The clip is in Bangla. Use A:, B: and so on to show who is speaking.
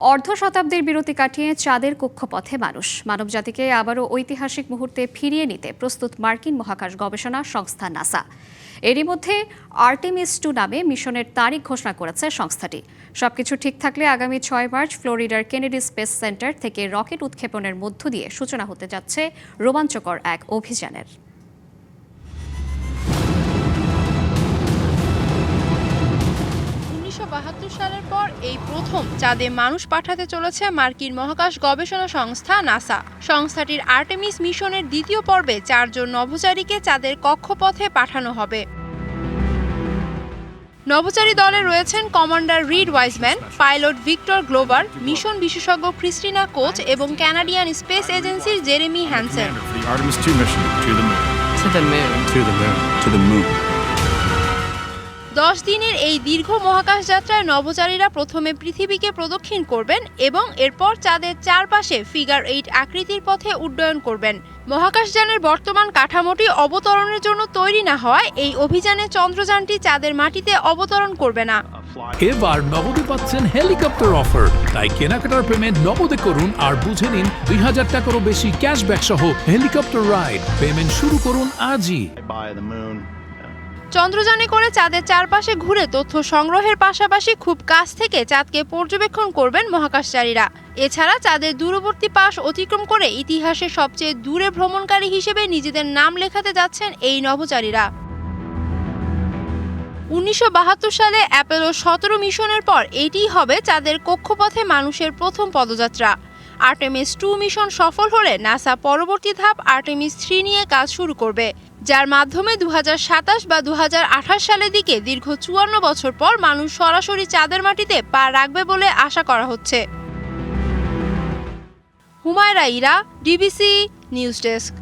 A: অর্ধ শতাব্দীর বিরতি কাটিয়ে চাঁদের কক্ষপথে মানবজাতিকে আবারও ঐতিহাসিক মুহূর্তে ফিরিয়ে নিতে প্রস্তুত মার্কিন মহাকাশ গবেষণা সংস্থা নাসা। এরই মধ্যে আর্টেমিস 2 নামে মিশনের তারিখ ঘোষণা করেছে সংস্থাটি। সবকিছু ঠিক থাকলে আগামী 6 মার্চ ফ্লোরিডার কেনেডি স্পেস সেন্টার থেকে রকেট উৎক্ষেপণের মধ্য দিয়ে সূচনা হতে যাচ্ছে রোমাঞ্চকর এক অভিযানের।
B: 1972 সালের পর এই প্রথম চাঁদে মানুষ পাঠাতে চলেছে মার্কিন মহাকাশ গবেষণা সংস্থা নাসা। সংস্থাটির আর্টেমিস মিশনের দ্বিতীয় পর্বে 4 জন নভোচারীকে চাঁদের কক্ষপথে পাঠানো হবে। নভোচারী দলে রয়েছেন commander Reid Wiseman, pilot Victor Glover, mission বিশেষজ্ঞ ক্রিস্টিনা কোচ এবং কানাডিয়ান স্পেস এজেন্সির জেরেমি হ্যানসেন। 10 দিনের এই দীর্ঘ মহাকাশ যাত্রায় নভোচারীরা প্রথমে পৃথিবীকে প্রদক্ষিণ করবেন এবং এরপর চাঁদের চারপাশে ফিগার 8 আকৃতির পথে উড্ডয়ন করবেন। মহাকাশযানের বর্তমান কাঠামোটি অবতরণের জন্য তৈরি না হওয়ায় এই অভিযানে চন্দ্রযানটি চাঁদের মাটিতে অবতরণ করবে না।
C: এবার নগদে পাচ্ছেন হেলিকপ্টার অফার, তাই কেনাকাটার পেমেন্ট নগদে করুন আর বুঝে নিন 2000 টাকারও বেশি ক্যাশব্যাক সহ হেলিকপ্টার রাইড। পেমেন্ট শুরু করুন আজই।
B: চন্দ্রযানে করে চাঁদের চারপাশে ঘুরে তথ্য সংগ্রহের পাশাপাশি খুব কাছ থেকে চাঁদকে পর্যবেক্ষণ করবেন মহাকাশচারীরা। এছাড়া চাঁদের দূরবর্তী পাশ অতিক্রম করে ইতিহাসে সবচেয়ে দূরে ভ্রমণকারী হিসেবে নিজেদের নাম লেখাতে যাচ্ছেন এই নভোচারীরা। 1972 সালে অ্যাপোলো 17 মিশনের পর এটিই হবে চাঁদের কক্ষপথে মানুষের প্রথম পদযাত্রা। আর্টেমিস 2 মিশন সফল হলে নাসা পরবর্তী ধাপ আর্টেমিস 3 নিয়ে কাজ শুরু করবে, যার মাধ্যমে 2027 বা 2028 সালের দিকে দীর্ঘ 54 বছর পর মানুষ সরাসরি চাঁদের মাটিতে পা রাখবে বলে আশা করা হচ্ছে। Humaira Ira, DBC news desk.